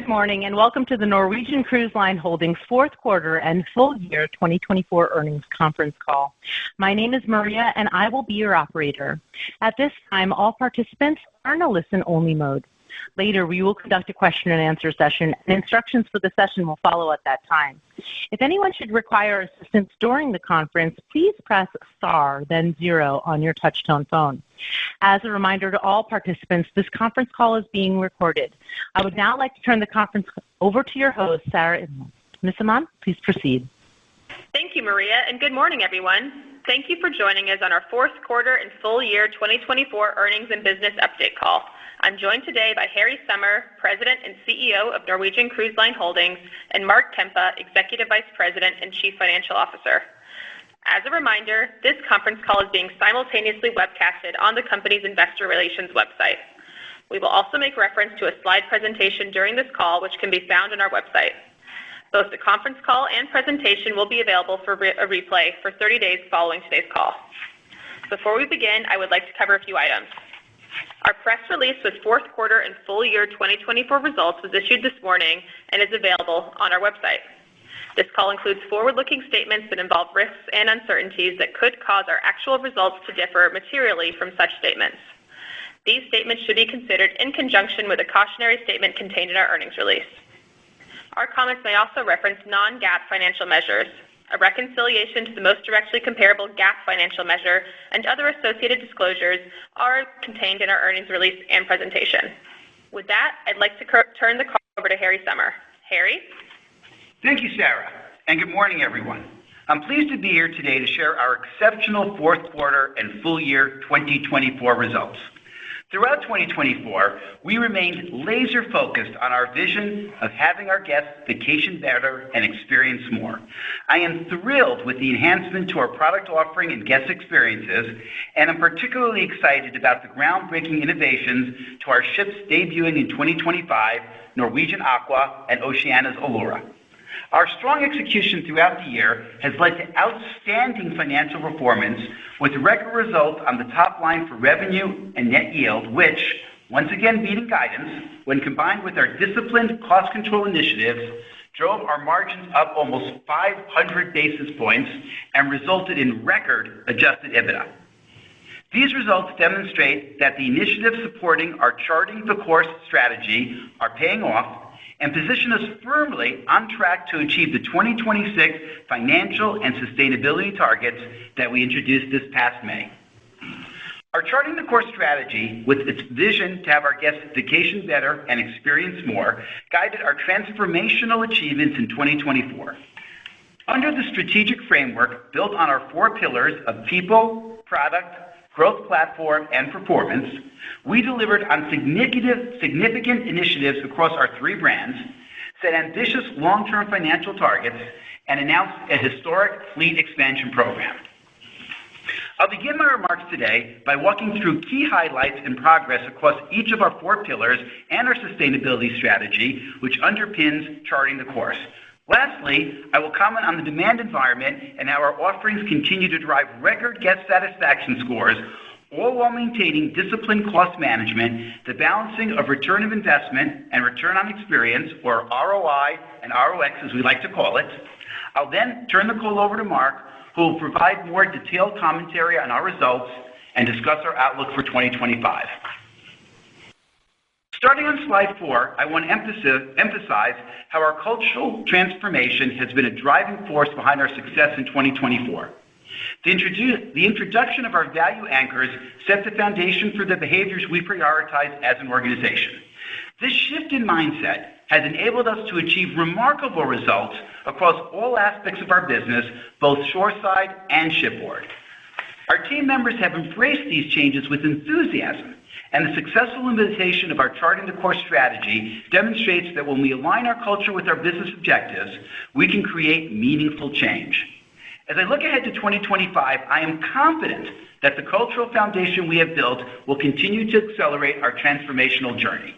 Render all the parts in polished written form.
Good morning and welcome to the Norwegian Cruise Line Holdings fourth quarter and full year 2024 earnings conference call. My name is Maria and I will be your operator. At this time, all participants are in a listen-only mode. Later, we will conduct a question and answer session and instructions for the session will follow at that time. If anyone should require assistance during the conference, please press star, then 0 on your touch-tone phone. As a reminder to all participants, this conference call is being recorded. I would now like to turn the conference over to your host, Sarah Inman. Ms. Inman, please proceed. Thank you, Maria, and good morning, everyone. Thank you for joining us on our fourth quarter and full year 2024 earnings and business update call. I'm joined today by Harry Sommer, President and CEO of Norwegian Cruise Line Holdings, and Mark Kempa, Executive Vice President and Chief Financial Officer. As a reminder, this conference call is being simultaneously webcasted on the company's investor relations website. We will also make reference to a slide presentation during this call, which can be found on our website. Both the conference call and presentation will be available for a replay for 30 days following today's call. Before we begin, I would like to cover a few items. Our press release with fourth quarter and full year 2024 results was issued this morning and is available on our website. This call includes forward-looking statements that involve risks and uncertainties that could cause our actual results to differ materially from such statements. These statements should be considered in conjunction with a cautionary statement contained in our earnings release. Our comments may also reference non-GAAP financial measures. A reconciliation to the most directly comparable GAAP financial measure and other associated disclosures are contained in our earnings release and presentation. With that, I'd like to turn the call over to Harry Sommer. Harry? Thank you, Sarah, and good morning, everyone. I'm pleased to be here today to share our exceptional fourth quarter and full year 2024 results. Throughout 2024, we remained laser-focused on our vision of having our guests vacation better and experience more. I am thrilled with the enhancement to our product offering and guest experiences, and I'm particularly excited about the groundbreaking innovations to our ships debuting in 2025, Norwegian Aqua and Oceania's Allura. Our strong execution throughout the year has led to outstanding financial performance with record results on the top line for revenue and net yield, which, once again beating guidance, when combined with our disciplined cost control initiatives, drove our margins up almost 500 basis points and resulted in record adjusted EBITDA. These results demonstrate that the initiatives supporting our charting the course strategy are paying off and position us firmly on track to achieve the 2026 financial and sustainability targets that we introduced this past May. Our charting the course strategy, with its vision to have our guests vacation better and experience more, guided our transformational achievements in 2024. Under the strategic framework built on our 4 pillars of people, product, growth platform, and performance, we delivered on significant initiatives across our 3 brands, set ambitious long-term financial targets, and announced a historic fleet expansion program. I'll begin my remarks today by walking through key highlights and progress across each of our 4 pillars and our sustainability strategy, which underpins charting the course. Lastly, I will comment on the demand environment and how our offerings continue to drive record guest satisfaction scores, all while maintaining disciplined cost management, the balancing of return of investment and return on experience, or ROI and ROX as we like to call it. I'll then turn the call over to Mark, who will provide more detailed commentary on our results and discuss our outlook for 2025. Starting on slide 4, I want to emphasize how our cultural transformation has been a driving force behind our success in 2024. The introduction of our value anchors set the foundation for the behaviors we prioritize as an organization. This shift in mindset has enabled us to achieve remarkable results across all aspects of our business, both shoreside and shipboard. Our team members have embraced these changes with enthusiasm, and the successful implementation of our charting the course strategy demonstrates that when we align our culture with our business objectives, we can create meaningful change. As I look ahead to 2025, I am confident that the cultural foundation we have built will continue to accelerate our transformational journey.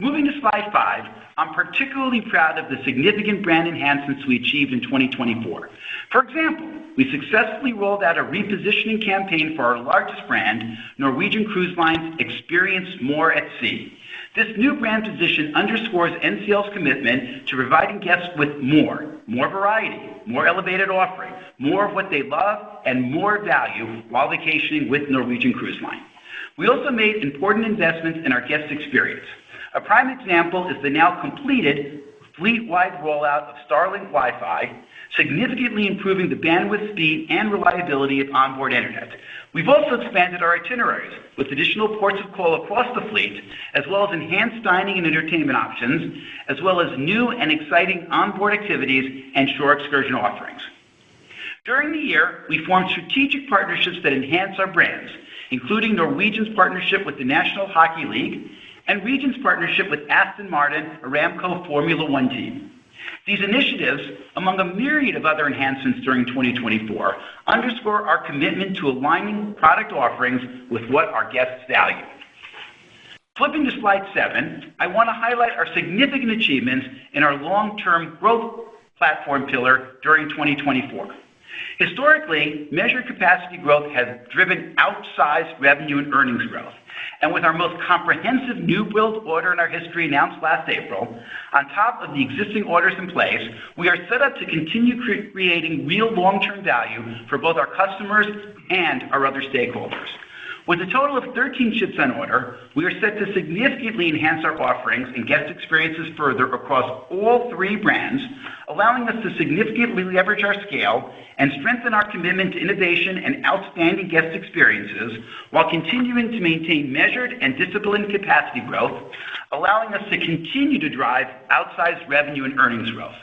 Moving to slide 5, I'm particularly proud of the significant brand enhancements we achieved in 2024. For example, we successfully rolled out a repositioning campaign for our largest brand, Norwegian Cruise Line's Experience More at Sea. This new brand position underscores NCL's commitment to providing guests with more variety, more elevated offering, more of what they love, and more value while vacationing with Norwegian Cruise Line. We also made important investments in our guest experience. A prime example is the now completed fleet-wide rollout of Starlink Wi-Fi, significantly improving the bandwidth, speed, and reliability of onboard internet. We've also expanded our itineraries with additional ports of call across the fleet, as well as enhanced dining and entertainment options, as well as new and exciting onboard activities and shore excursion offerings. During the year, we formed strategic partnerships that enhance our brands, including Norwegian's partnership with the National Hockey League and Regent's partnership with Aston Martin Aramco Formula One team. These initiatives, among a myriad of other enhancements during 2024, underscore our commitment to aligning product offerings with what our guests value. Flipping to slide 7, I want to highlight our significant achievements in our long-term growth platform pillar during 2024. Historically, measured capacity growth has driven outsized revenue and earnings growth. And with our most comprehensive new build order in our history announced last April, on top of the existing orders in place, we are set up to continue creating real long-term value for both our customers and our other stakeholders. With a total of 13 ships on order, we are set to significantly enhance our offerings and guest experiences further across all 3 brands, allowing us to significantly leverage our scale and strengthen our commitment to innovation and outstanding guest experiences while continuing to maintain measured and disciplined capacity growth, allowing us to continue to drive outsized revenue and earnings growth.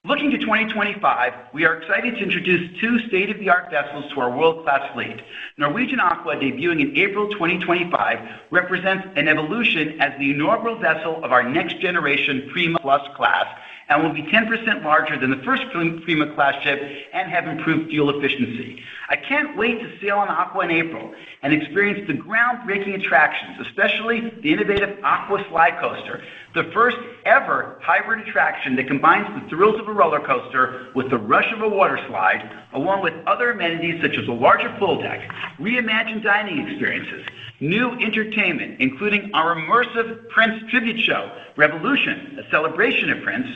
Looking to 2025, we are excited to introduce 2 state-of-the-art vessels to our world-class fleet. Norwegian Aqua, debuting in April 2025, represents an evolution as the inaugural vessel of our next-generation Prima Plus class and will be 10% larger than the first Prima class ship and have improved fuel efficiency. I can't wait to sail on Aqua in April and experience the groundbreaking attractions, especially the innovative Aqua Slide Coaster, the first ever hybrid attraction that combines the thrills of a roller coaster with the rush of a water slide, along with other amenities such as a larger pool deck, reimagined dining experiences, new entertainment, including our immersive Prince tribute show, Revolution, a celebration of Prince,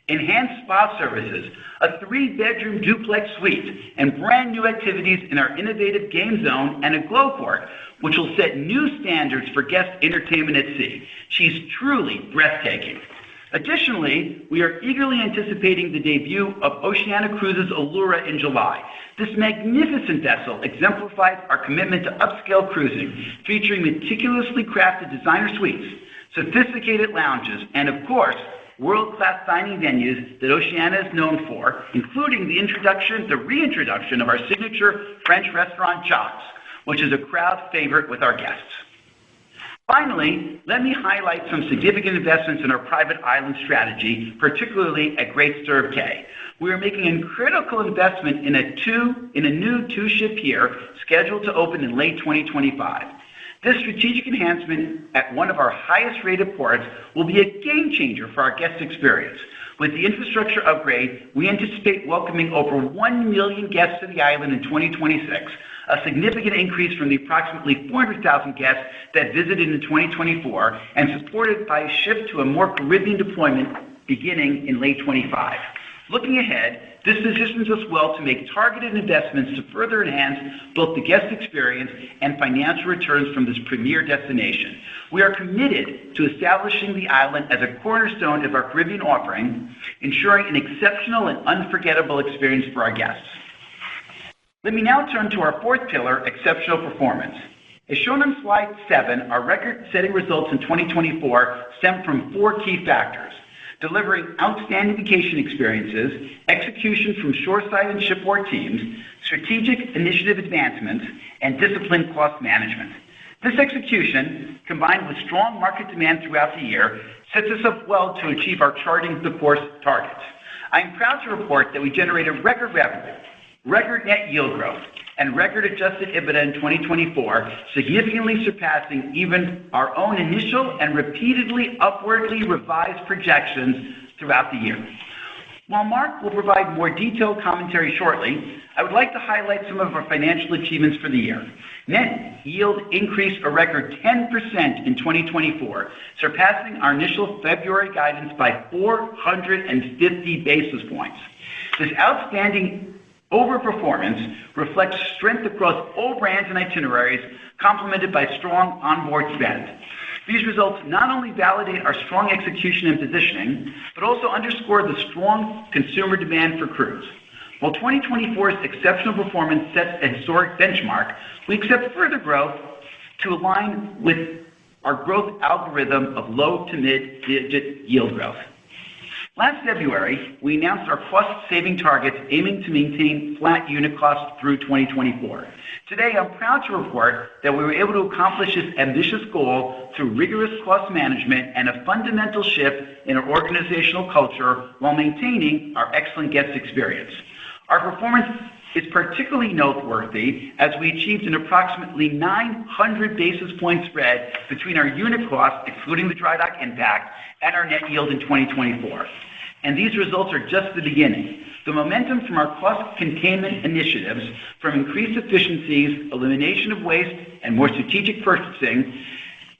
enhanced spa services, a 3-bedroom duplex suite, and brand new activities in our innovative game zone and a glow court, which will set new standards for guest entertainment at sea. She's truly breathtaking. Additionally, we are eagerly anticipating the debut of Oceania Cruises Allura in July. This magnificent vessel exemplifies our commitment to upscale cruising, featuring meticulously crafted designer suites, sophisticated lounges, and of course, world-class dining venues that Oceania is known for, including the reintroduction of our signature French restaurant Jacques, which is a crowd favorite with our guests. Finally, let me highlight some significant investments in our private island strategy, particularly at Great Stirrup Cay. We are making a critical investment in a new 2-ship pier scheduled to open in late 2025. This strategic enhancement at one of our highest-rated ports will be a game-changer for our guest experience. With the infrastructure upgrade, we anticipate welcoming over 1 million guests to the island in 2026, a significant increase from the approximately 400,000 guests that visited in 2024, and supported by a shift to a more Caribbean deployment beginning in late 25. Looking ahead, this positions us well to make targeted investments to further enhance both the guest experience and financial returns from this premier destination. We are committed to establishing the island as a cornerstone of our Caribbean offering, ensuring an exceptional and unforgettable experience for our guests. Let me now turn to our 4th pillar, exceptional performance. As shown on slide 7, our record-setting results in 2024 stem from 4 key factors: delivering outstanding vacation experiences, execution from shoreside and shipboard teams, strategic initiative advancements, and disciplined cost management. This execution, combined with strong market demand throughout the year, sets us up well to achieve our charting the course targets. I am proud to report that we generated record revenue, record net yield growth, and record adjusted EBITDA in 2024, significantly surpassing even our own initial and repeatedly upwardly revised projections throughout the year. While Mark will provide more detailed commentary shortly, I would like to highlight some of our financial achievements for the year. Net yield increased a record 10% in 2024, surpassing our initial February guidance by 450 basis points. This outstanding overperformance reflects strength across all brands and itineraries, complemented by strong onboard spend. These results not only validate our strong execution and positioning, but also underscore the strong consumer demand for cruise. While 2024's exceptional performance sets a historic benchmark, we expect further growth to align with our growth algorithm of low to mid-digit yield growth. Last February, we announced our cost-saving targets aiming to maintain flat unit costs through 2024. Today, I'm proud to report that we were able to accomplish this ambitious goal through rigorous cost management and a fundamental shift in our organizational culture while maintaining our excellent guest experience. Our performance is particularly noteworthy as we achieved an approximately 900 basis point spread between our unit costs, excluding the dry dock impact, and our net yield in 2024. And these results are just the beginning. The momentum from our cost containment initiatives, from increased efficiencies, elimination of waste, and more strategic purchasing,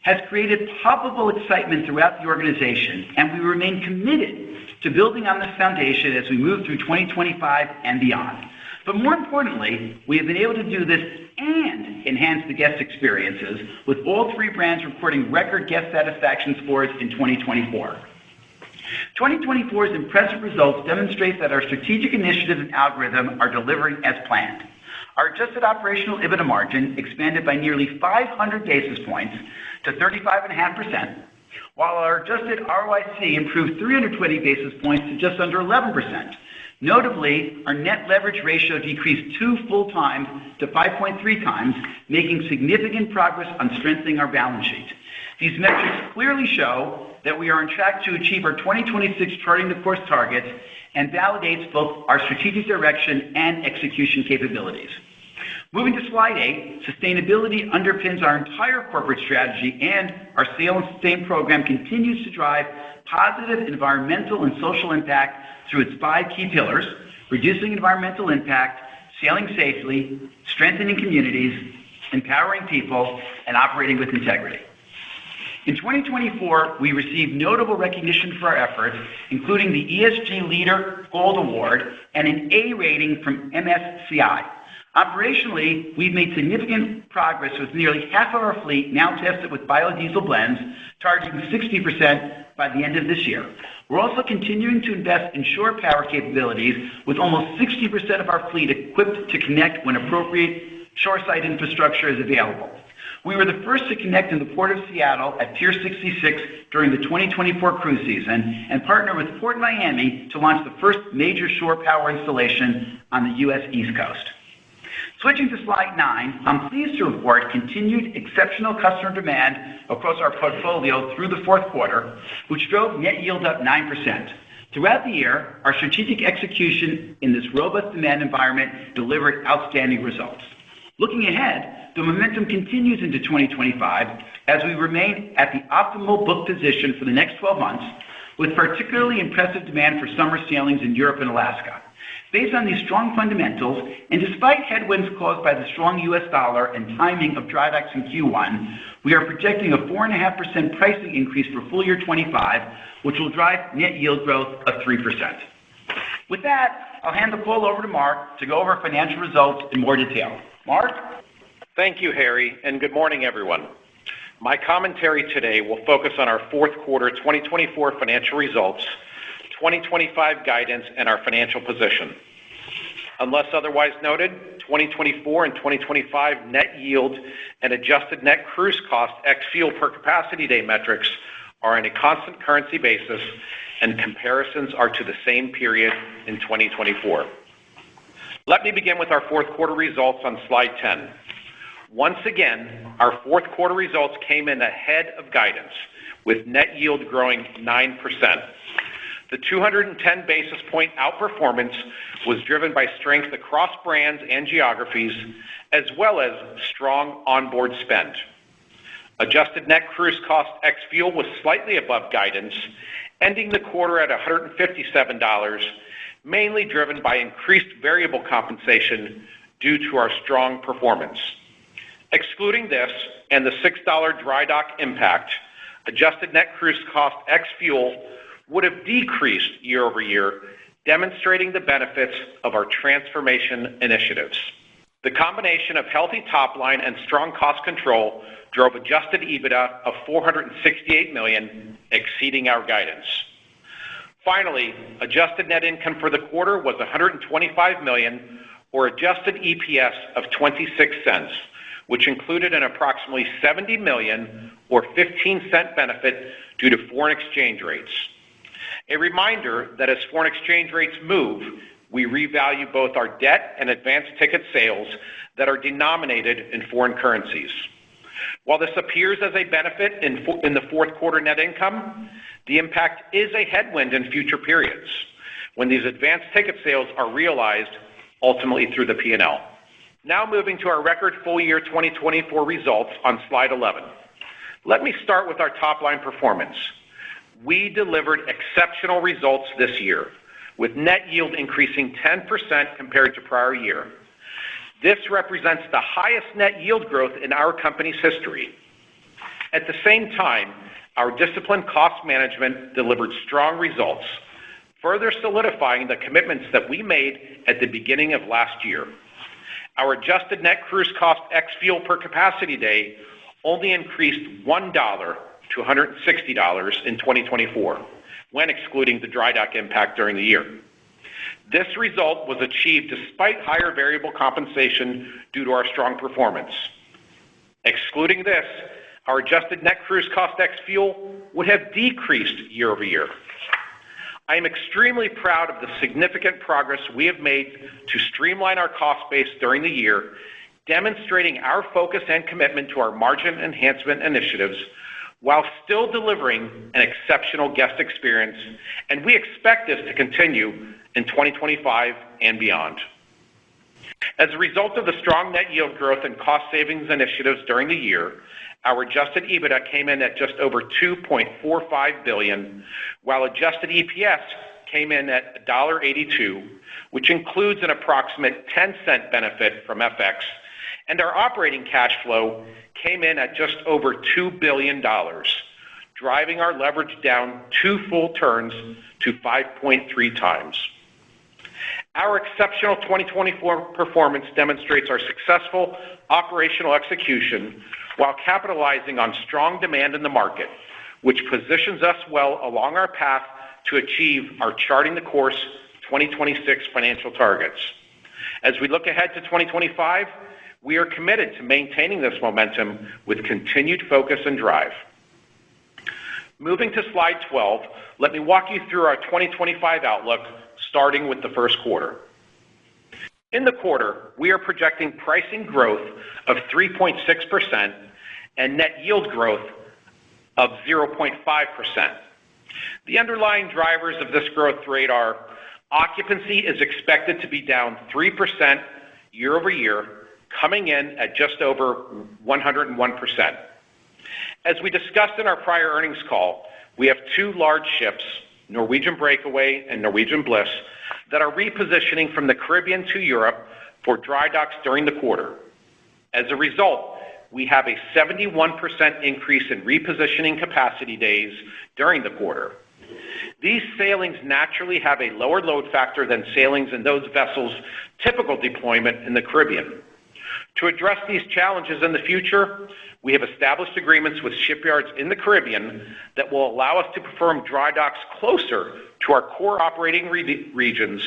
has created palpable excitement throughout the organization, and we remain committed to building on this foundation as we move through 2025 and beyond. But more importantly, we have been able to do this and enhance the guest experiences, with all three brands recording record guest satisfaction scores in 2024. 2024's impressive results demonstrate that our strategic initiatives and algorithm are delivering as planned. Our adjusted operational EBITDA margin expanded by nearly 500 basis points to 35.5%, while our adjusted ROIC improved 320 basis points to just under 11%. Notably, our net leverage ratio decreased 2 full times to 5.3 times, making significant progress on strengthening our balance sheet. These metrics clearly show that we are on track to achieve our 2026 Charting the Course targets and validates both our strategic direction and execution capabilities. Moving to slide 8, sustainability underpins our entire corporate strategy, and our Sail and Sustain program continues to drive positive environmental and social impact through its 5 key pillars: reducing environmental impact, sailing safely, strengthening communities, empowering people, and operating with integrity. In 2024, we received notable recognition for our efforts, including the ESG Leader Gold Award and an A rating from MSCI. Operationally, we've made significant progress with nearly half of our fleet now tested with biodiesel blends, targeting 60% by the end of this year. We're also continuing to invest in shore power capabilities, with almost 60% of our fleet equipped to connect when appropriate shoreside infrastructure is available. We were the first to connect in the Port of Seattle at Pier 66 during the 2024 cruise season, and partner with Port Miami to launch the first major shore power installation on the U.S. East Coast. Switching to slide 9, I'm pleased to report continued exceptional customer demand across our portfolio through the fourth quarter, which drove net yield up 9%. Throughout the year, our strategic execution in this robust demand environment delivered outstanding results. Looking ahead, the momentum continues into 2025 as we remain at the optimal book position for the next 12 months, with particularly impressive demand for summer sailings in Europe and Alaska. Based on these strong fundamentals, and despite headwinds caused by the strong U.S. dollar and timing of dry docks in Q1, we are projecting a 4.5% pricing increase for full year 25, which will drive net yield growth of 3%. With that, I'll hand the call over to Mark to go over financial results in more detail. Mark? Thank you, Harry, and good morning, everyone. My commentary today will focus on our fourth quarter 2024 financial results, 2025 guidance, and our financial position. Unless otherwise noted, 2024 and 2025 net yield and adjusted net cruise cost ex-fuel per capacity day metrics are on a constant currency basis, and comparisons are to the same period in 2024. Let me begin with our fourth quarter results on slide 10. Once again, our fourth quarter results came in ahead of guidance, with net yield growing 9%. The 210 basis point outperformance was driven by strength across brands and geographies, as well as strong onboard spend. Adjusted net cruise cost ex-fuel was slightly above guidance, ending the quarter at $157, mainly driven by increased variable compensation due to our strong performance. Excluding this and the $6 dry dock impact, adjusted net cruise cost ex-fuel would have decreased year over year, demonstrating the benefits of our transformation initiatives. The combination of healthy top line and strong cost control drove adjusted EBITDA of $468 million, exceeding our guidance. Finally, adjusted net income for the quarter was $125 million, or adjusted EPS of 26 cents, which included an approximately $70 million or 15-cent benefit due to foreign exchange rates. A reminder that as foreign exchange rates move, we revalue both our debt and advanced ticket sales that are denominated in foreign currencies. While this appears as a benefit in the fourth quarter net income, the impact is a headwind in future periods when these advanced ticket sales are realized ultimately through the P&L. Now moving to our record full year 2024 results on slide 11. Let me start with our top line performance. We delivered exceptional results this year, with net yield increasing 10% compared to prior year. This represents the highest net yield growth in our company's history. At the same time, our disciplined cost management delivered strong results, further solidifying the commitments that we made at the beginning of last year. Our adjusted net cruise cost ex-fuel per capacity day only increased $1 to $160 in 2024, when excluding the dry dock impact during the year. This result was achieved despite higher variable compensation due to our strong performance. Excluding this, our adjusted net cruise cost ex-fuel would have decreased year over year. I am extremely proud of the significant progress we have made to streamline our cost base during the year, demonstrating our focus and commitment to our margin enhancement initiatives while still delivering an exceptional guest experience, and we expect this to continue in 2025 and beyond. As a result of the strong net yield growth and cost savings initiatives during the year, our adjusted EBITDA came in at just over $2.45 billion, while adjusted EPS came in at $1.82, which includes an approximate 10-cent benefit from FX, and our operating cash flow came in at just over $2 billion, driving our leverage down 2 full turns to 5.3 times. Our exceptional 2024 performance demonstrates our successful operational execution while capitalizing on strong demand in the market, which positions us well along our path to achieve our Charting the Course 2026 financial targets. As we look ahead to 2025, we are committed to maintaining this momentum with continued focus and drive. Moving to slide 12, let me walk you through our 2025 outlook, starting with the first quarter. In the quarter, we are projecting pricing growth of 3.6% and net yield growth of 0.5%. The underlying drivers of this growth rate are occupancy is expected to be down 3% year over year, coming in at just over 101%. As we discussed in our prior earnings call, we have 2 large ships, Norwegian Breakaway and Norwegian Bliss, that are repositioning from the Caribbean to Europe for dry docks during the quarter. As a result, we have a 71% increase in repositioning capacity days during the quarter. These sailings naturally have a lower load factor than sailings in those vessels' typical deployment in the Caribbean. To address these challenges in the future, we have established agreements with shipyards in the Caribbean that will allow us to perform dry docks closer to our core operating regions,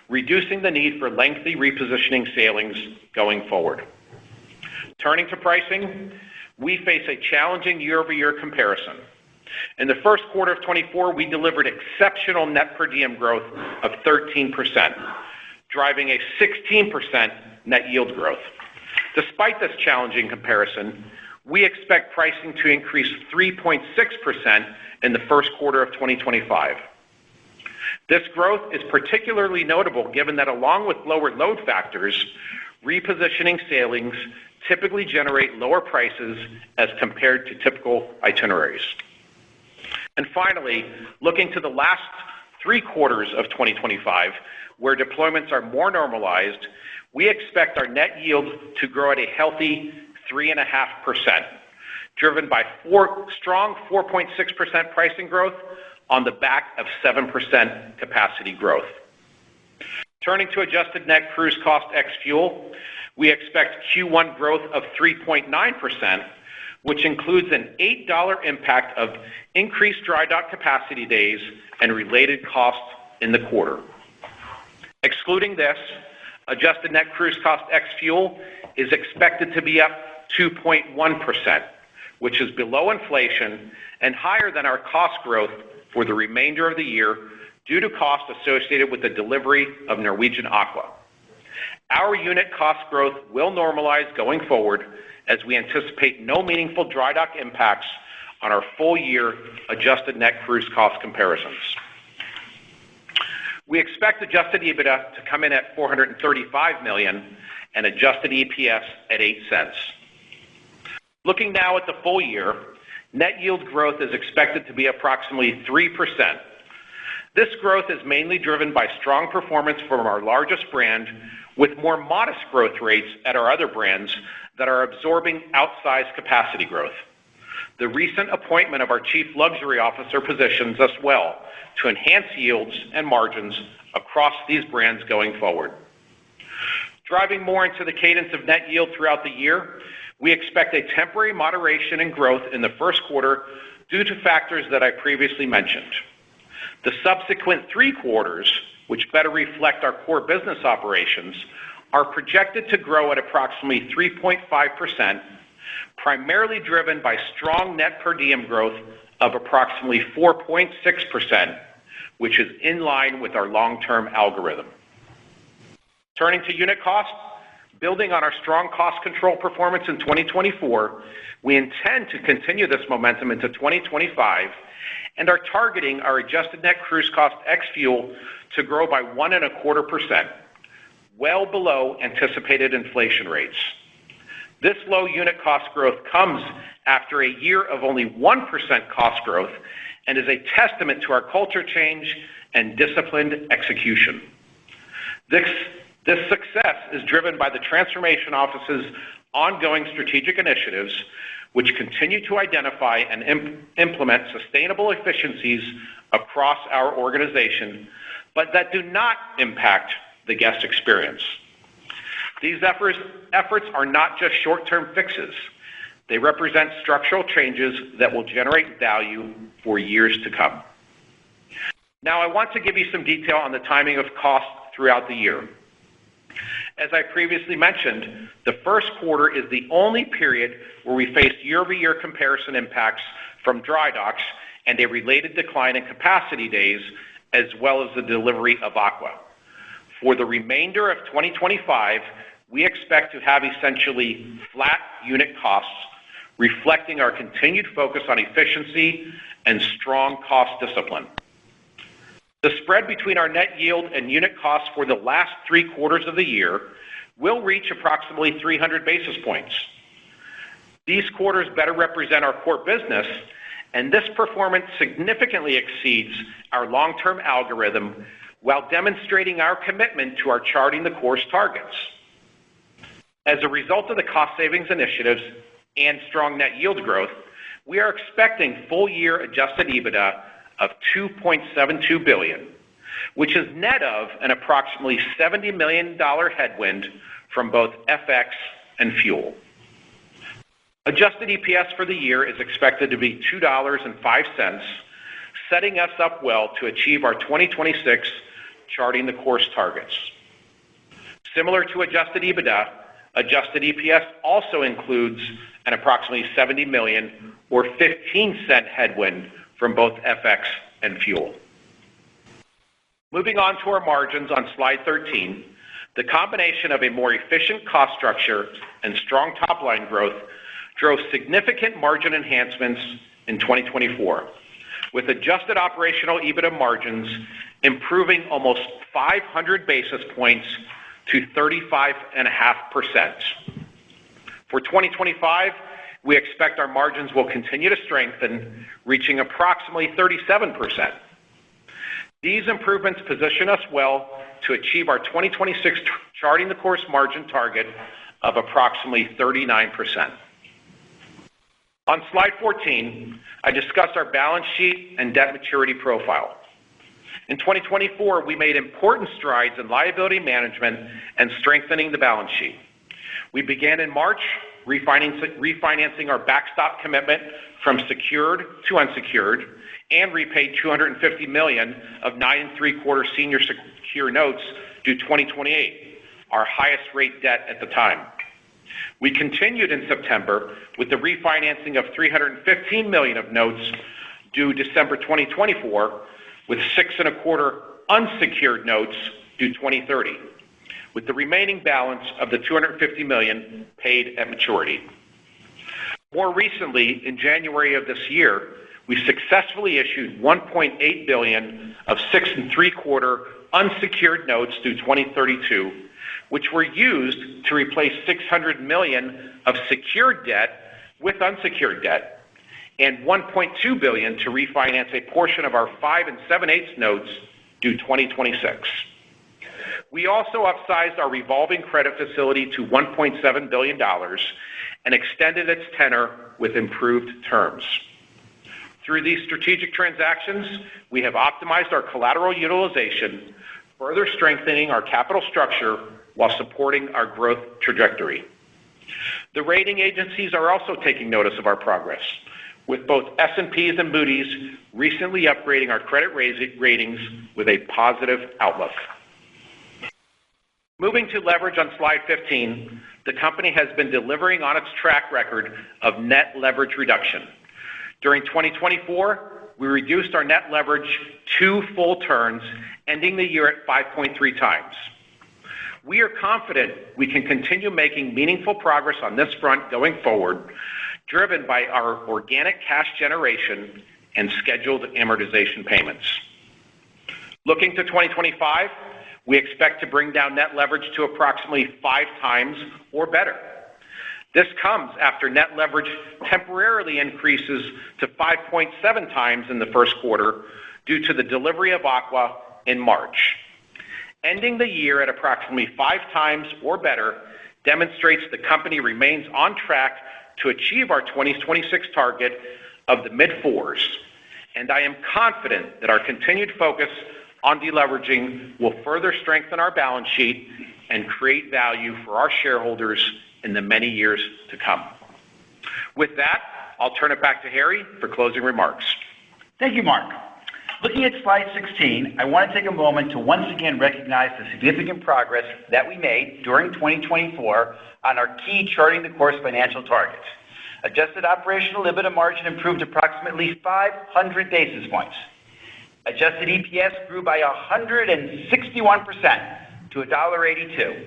reducing the need for lengthy repositioning sailings going forward. Turning to pricing, we face a challenging year-over-year comparison. In the first quarter of 24, we delivered exceptional net per diem growth of 13%, driving a 16% net yield growth. Despite this challenging comparison, we expect pricing to increase 3.6% in the first quarter of 2025. This growth is particularly notable given that along with lower load factors, repositioning sailings typically generate lower prices as compared to typical itineraries. And finally, looking to the last 3 quarters of 2025, where deployments are more normalized, we expect our net yield to grow at a healthy 3.5%, driven by strong 4.6% pricing growth on the back of 7% capacity growth. Turning to adjusted net cruise cost ex-fuel, we expect Q1 growth of 3.9%, which includes an $8 impact of increased dry dock capacity days and related costs in the quarter. Excluding this, adjusted net cruise cost ex-fuel is expected to be up 2.1%, which is below inflation and higher than our cost growth for the remainder of the year due to costs associated with the delivery of Norwegian Aqua. Our unit cost growth will normalize going forward as we anticipate no meaningful dry dock impacts on our full-year adjusted net cruise cost comparisons. We expect adjusted EBITDA to come in at $435 million and adjusted EPS at 8 cents. Looking now at the full year, net yield growth is expected to be approximately 3%. This growth is mainly driven by strong performance from our largest brand, with more modest growth rates at our other brands that are absorbing outsized capacity growth. The recent appointment of our Chief Luxury Officer positions us well to enhance yields and margins across these brands going forward. Driving more into the cadence of net yield throughout the year, we expect a temporary moderation in growth in the first quarter due to factors that I previously mentioned. The subsequent 3 quarters, which better reflect our core business operations, are projected to grow at approximately 3.5%, primarily driven by strong net per diem growth of approximately 4.6%, which is in line with our long-term algorithm. Turning to unit costs, building on our strong cost control performance in 2024, we intend to continue this momentum into 2025 and are targeting our adjusted net cruise cost ex-fuel to grow by 1.25%, well below anticipated inflation rates. This low unit cost growth comes after a year of only 1% cost growth and is a testament to our culture change and disciplined execution. This success is driven by the Transformation Office's ongoing strategic initiatives, which continue to identify and implement sustainable efficiencies across our organization, but that do not impact the guest experience. These efforts are not just short-term fixes. They represent structural changes that will generate value for years to come. Now, I want to give you some detail on the timing of costs throughout the year. As I previously mentioned, the first quarter is the only period where we face year-over-year comparison impacts from dry docks and a related decline in capacity days, as well as the delivery of Aqua. For the remainder of 2025, we expect to have essentially flat unit costs, reflecting our continued focus on efficiency and strong cost discipline. The spread between our net yield and unit costs for the last 3 quarters of the year will reach approximately 300 basis points. These quarters better represent our core business, and this performance significantly exceeds our long-term algorithm while demonstrating our commitment to our charting the course targets. As a result of the cost savings initiatives and strong net yield growth, we are expecting full-year adjusted EBITDA of $2.72 billion, which is net of an approximately $70 million headwind from both FX and fuel. Adjusted EPS for the year is expected to be $2.05, setting us up well to achieve our 2026 charting the course targets. Similar to adjusted EBITDA, adjusted EPS also includes an approximately $70 million or 15-cent headwind from both FX and fuel. Moving on to our margins on slide 13, the combination of a more efficient cost structure and strong top-line growth drove significant margin enhancements in 2024, with adjusted operational EBITDA margins improving almost 500 basis points to 35.5%. For 2025, we expect our margins will continue to strengthen, reaching approximately 37%. These improvements position us well to achieve our 2026 Charting the Course margin target of approximately 39%. On slide 14, I discussed our balance sheet and debt maturity profile. In 2024, we made important strides in liability management and strengthening the balance sheet. We began in March refinancing our backstop commitment from secured to unsecured and repaid $250 million of 9 3/4 senior secure notes due 2028, our highest rate debt at the time. We continued in September with the refinancing of $315 million of notes due December 2024, with 6 1/4 unsecured notes due 2030, with the remaining balance of the $250 million paid at maturity. More recently, in January of this year, we successfully issued $1.8 billion of 6 3/4 unsecured notes due 2032, which were used to replace $600 million of secured debt with unsecured debt, and $1.2 billion to refinance a portion of our 5 7/8 notes due 2026. We also upsized our revolving credit facility to $1.7 billion and extended its tenor with improved terms. Through these strategic transactions, we have optimized our collateral utilization, further strengthening our capital structure while supporting our growth trajectory. The rating agencies are also taking notice of our progress, with both S&P's and Moody's recently upgrading our credit ratings with a positive outlook. Moving to leverage on slide 15, the company has been delivering on its track record of net leverage reduction. During 2024, we reduced our net leverage 2 full turns, ending the year at 5.3 times. We are confident we can continue making meaningful progress on this front going forward, driven by our organic cash generation and scheduled amortization payments. Looking to 2025, we expect to bring down net leverage to approximately 5 times or better. This comes after net leverage temporarily increases to 5.7 times in the first quarter due to the delivery of Aqua in March. Ending the year at approximately 5 times or better demonstrates the company remains on track to achieve our 2026 target of the mid-4s, and I am confident that our continued focus on deleveraging will further strengthen our balance sheet and create value for our shareholders in the many years to come. With that, I'll turn it back to Harry for closing remarks. Thank you, Mark. Looking at slide 16, I want to take a moment to once again recognize the significant progress that we made during 2024 on our key Charting the Course financial targets. Adjusted operational EBITDA margin improved approximately 500 basis points. Adjusted EPS grew by 161% to $1.82.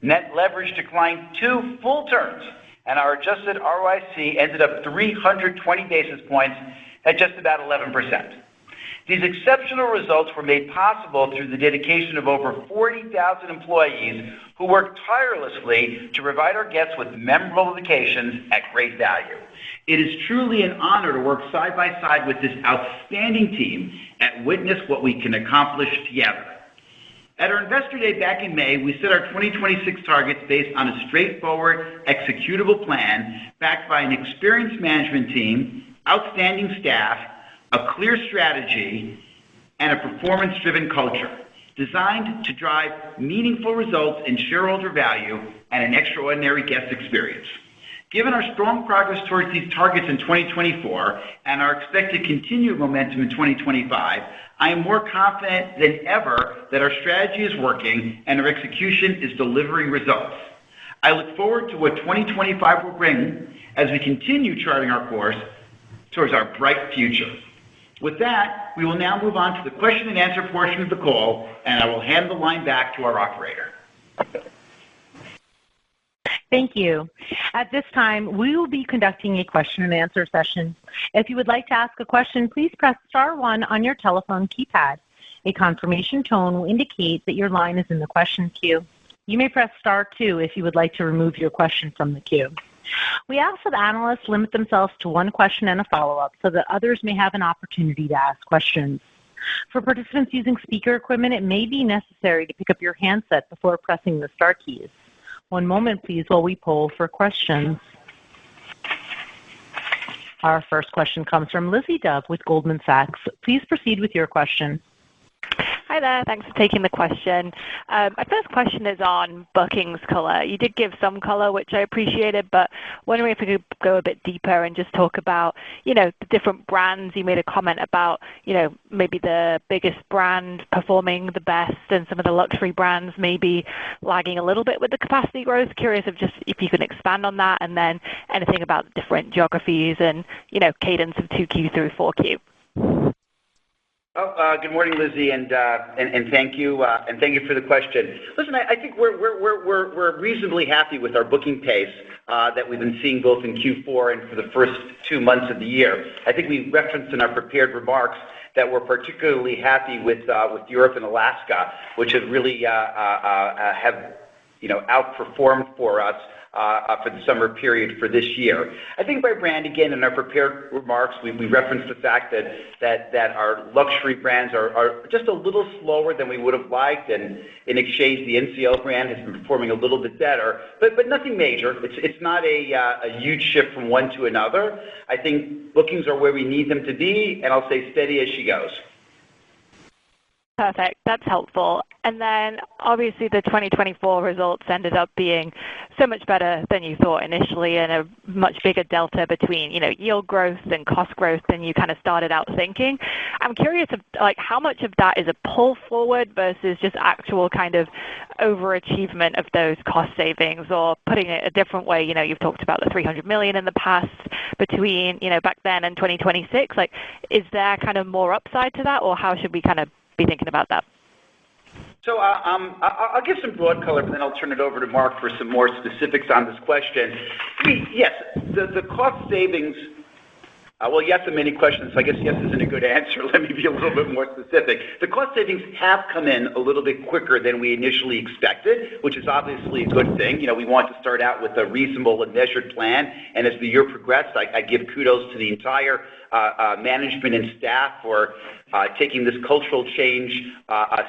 Net leverage declined 2 full turns, and our adjusted ROIC ended up 320 basis points at just about 11%. These exceptional results were made possible through the dedication of over 40,000 employees who worked tirelessly to provide our guests with memorable vacations at great value. It is truly an honor to work side by side with this outstanding team and witness what we can accomplish together. At our Investor Day back in May, we set our 2026 targets based on a straightforward, executable plan backed by an experienced management team, outstanding staff, a clear strategy, and a performance-driven culture designed to drive meaningful results in shareholder value and an extraordinary guest experience. Given our strong progress towards these targets in 2024 and our expected continued momentum in 2025, I am more confident than ever that our strategy is working and our execution is delivering results. I look forward to what 2025 will bring as we continue charting our course towards our bright future. With that, we will now move on to the question and answer portion of the call, and I will hand the line back to our operator. Thank you. At this time, we will be conducting a question and answer session. If you would like to ask a question, please press star 1 on your telephone keypad. A confirmation tone will indicate that your line is in the question queue. You may press star 2 if you would like to remove your question from the queue. We ask that analysts limit themselves to one question and a follow-up so that others may have an opportunity to ask questions. For participants using speaker equipment, it may be necessary to pick up your handset before pressing the star keys. One moment, please, while we poll for questions. Our first question comes from Lizzie Dove with Goldman Sachs. Please proceed with your question. Hi there. Thanks for taking the question. My first question is on bookings color. You did give some color, which I appreciated, but wondering if we could go a bit deeper and just talk about, the different brands. You made a comment about, maybe the biggest brand performing the best and some of the luxury brands maybe lagging a little bit with the capacity growth. Curious if you can expand on that, and then anything about the different geographies and, cadence of 2Q through 4Q. Good morning, Lizzie, and thank you for the question. Listen, I think we're reasonably happy with our booking pace that we've been seeing both in Q4 and for the first 2 months of the year. I think we referenced in our prepared remarks that we're particularly happy with Europe and Alaska, which have really outperformed for us for the summer period for this year. I think by brand, again, in our prepared remarks, we referenced the fact that our luxury brands are just a little slower than we would have liked, and in exchange, the NCL brand has been performing a little bit better, but nothing major. It's not a huge shift from one to another. I think bookings are where we need them to be, and I'll say steady as she goes. Perfect. That's helpful. And then obviously the 2024 results ended up being so much better than you thought initially, and a much bigger delta between, yield growth and cost growth than you kind of started out thinking. I'm curious how much of that is a pull forward versus just actual kind of overachievement of those cost savings, or putting it a different way, you've talked about the $300 million in the past between, back then and 2026. Is there kind of more upside to that, or how should we kind of be thinking about that? So I'll give some broad color, but then I'll turn it over to Mark for some more specifics on this question. Yes, the cost savings, yes and many questions, so I guess yes isn't a good answer. Let me be a little bit more specific. The cost savings have come in a little bit quicker than we initially expected, which is obviously a good thing. We want to start out with a reasonable and measured plan, and as the year progressed, I give kudos to the entire management and staff for taking this cultural change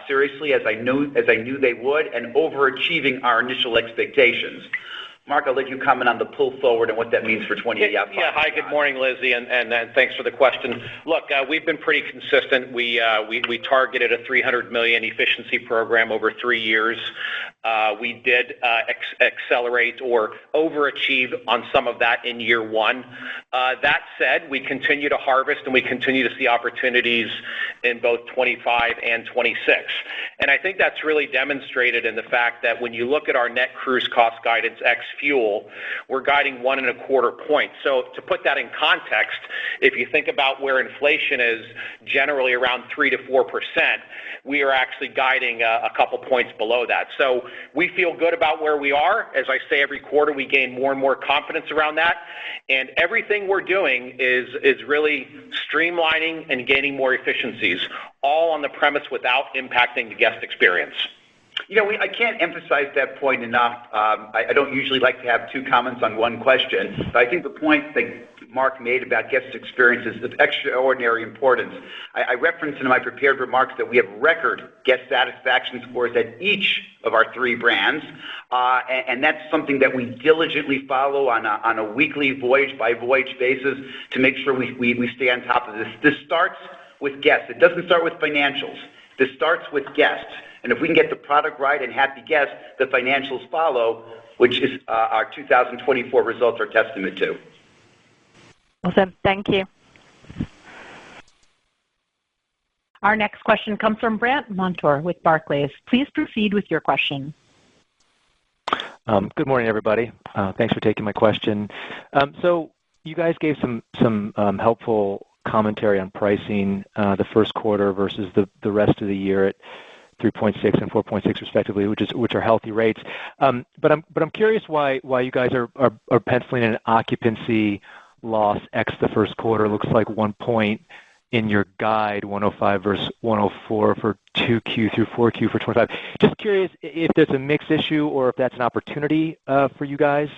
seriously, as I knew they would, and overachieving our initial expectations. Mark, I'll let you comment on the pull forward and what that means for 2025. Yeah. Hi, good morning, Lizzie, and thanks for the question. Look, we've been pretty consistent. We targeted a $300 million efficiency program over 3 years. We did accelerate or overachieve on some of that in year one. That said, we continue to harvest and we continue to see opportunities in both 25 and 26. And I think that's really demonstrated in the fact that when you look at our net cruise cost guidance ex fuel, we're guiding 1.25 points. So to put that in context, if you think about where inflation is generally around 3 to 4%, we are actually guiding a couple points below that. So we feel good about where we are. As I say, every quarter we gain more and more confidence around that. And everything we're doing is really streamlining and gaining more efficiencies, all on the premise without impacting the guest experience. I can't emphasize that point enough. I don't usually like to have two comments on one question, but I think the point that Mark made about guest experience is of extraordinary importance. I referenced in my prepared remarks that we have record guest satisfaction scores at each of our 3 brands, and that's something that we diligently follow on a weekly voyage-by-voyage basis to make sure we stay on top of this. This starts with guests. It doesn't start with financials. This starts with guests. And if we can get the product right and happy guests, the financials follow, which is our 2024 results are testament to. Awesome. Thank you. Our next question comes from Brandt Montour with Barclays. Please proceed with your question. Good morning, everybody. Thanks for taking my question. So you guys gave some helpful commentary on pricing the first quarter versus the rest of the year at 3.6 and 4.6 respectively, which are healthy rates. But I'm curious why you guys are penciling in an occupancy loss ex the first quarter. Looks like 1 point in your guide, 105 versus 104 for 2Q through 4Q for 25. Just curious if there's a mix issue or if that's an opportunity for you guys.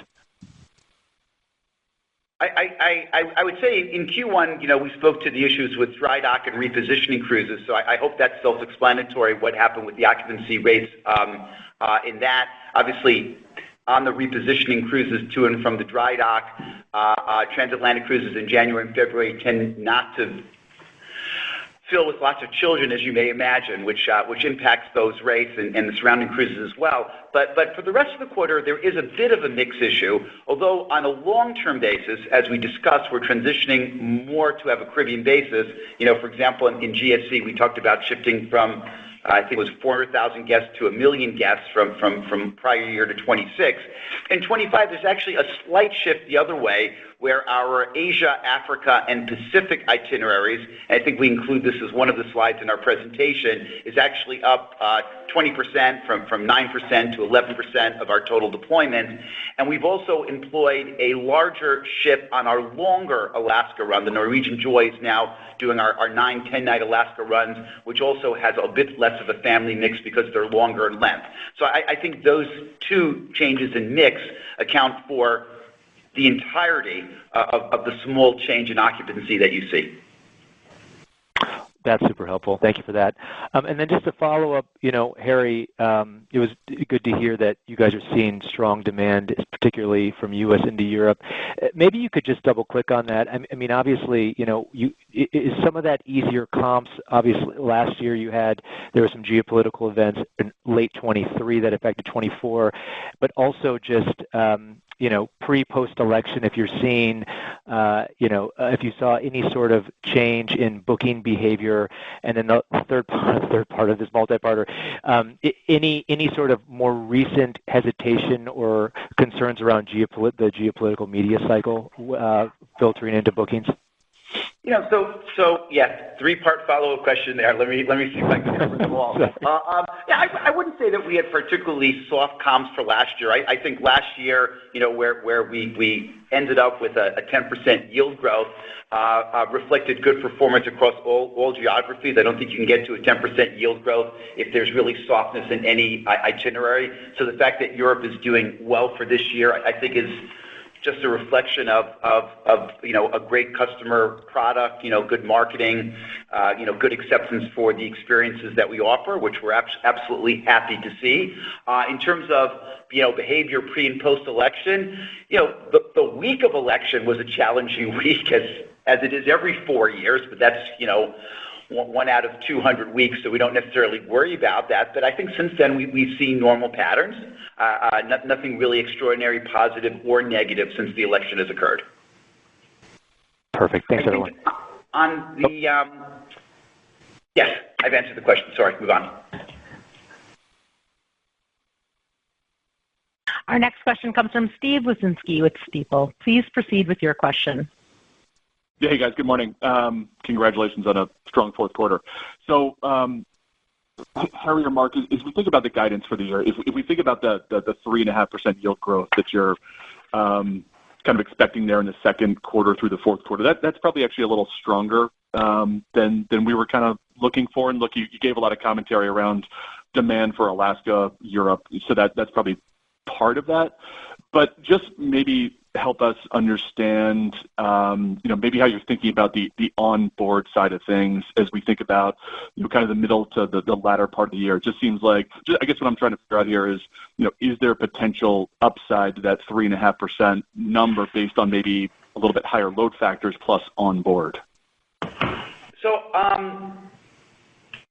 I would say in Q1, we spoke to the issues with dry dock and repositioning cruises, so I hope that's self-explanatory what happened with the occupancy rates in that. Obviously, on the repositioning cruises to and from the dry dock, transatlantic cruises in January and February tend not to fill with lots of children, as you may imagine, which impacts those rates and the surrounding cruises as well. But for the rest of the quarter, there is a bit of a mix issue, although on a long-term basis, as we discussed, we're transitioning more to have a Caribbean basis. For example, in GSC, we talked about shifting from, I think it was 400,000 guests to 1 million guests from prior year to 26. In 25, there's actually a slight shift the other way, where our Asia, Africa, and Pacific itineraries, and I think we include this as one of the slides in our presentation, is actually up 20% from 9% to 11% of our total deployment. And we've also employed a larger ship on our longer Alaska run. The Norwegian Joy is now doing our 9, 10-night Alaska runs, which also has a bit less of a family mix because they're longer in length. So I think those two changes in mix account for the entirety of the small change in occupancy that you see. That's super helpful. Thank you for that. And then just to follow up, Harry, it was good to hear that you guys are seeing strong demand, particularly from U.S. into Europe. Maybe you could just double click on that. I mean, obviously, is some of that easier comps? Obviously, last year there were some geopolitical events in late 23 that affected 24, but also just pre-post election, if you're seeing, if you saw any sort of change in booking behavior, and then the third part of this multi-parter, any sort of more recent hesitation or concerns around the geopolitical media cycle filtering into bookings? So yeah, 3-part follow-up question there. Let me see if I can cover them all. I wouldn't say that we had particularly soft comps for last year. I think last year, where we ended up with a 10% yield growth, reflected good performance across all geographies. I don't think you can get to a 10% yield growth if there's really softness in any itinerary. So the fact that Europe is doing well for this year, I think is just a reflection of a great customer product, good marketing, good acceptance for the experiences that we offer, which we're absolutely happy to see. In terms of behavior pre and post election, the week of election was a challenging week as it is every 4 years, but that's 1 out of 200 weeks, so we don't necessarily worry about that. But I think since then we've seen normal patterns, nothing really extraordinary, positive or negative since the election has occurred. Perfect. Thanks, everyone. Yes, I've answered the question. Sorry, move on. Our next question comes from Steve Wieczynski with Stifel. Please proceed with your question. Yeah, hey guys, good morning. Congratulations on a strong fourth quarter. So, Harry or Mark, as we think about the guidance for the year, if we think about the 3.5% yield growth that you're kind of expecting there in the second quarter through the fourth quarter, that's probably actually a little stronger than we were kind of looking for. And look, you gave a lot of commentary around demand for Alaska, Europe, so that's probably part of that. But just maybe help us understand, maybe how you're thinking about the onboard side of things as we think about, kind of the middle to the latter part of the year. It just seems like, I guess what I'm trying to figure out here is, is there potential upside to that 3.5% number based on maybe a little bit higher load factors plus onboard? So,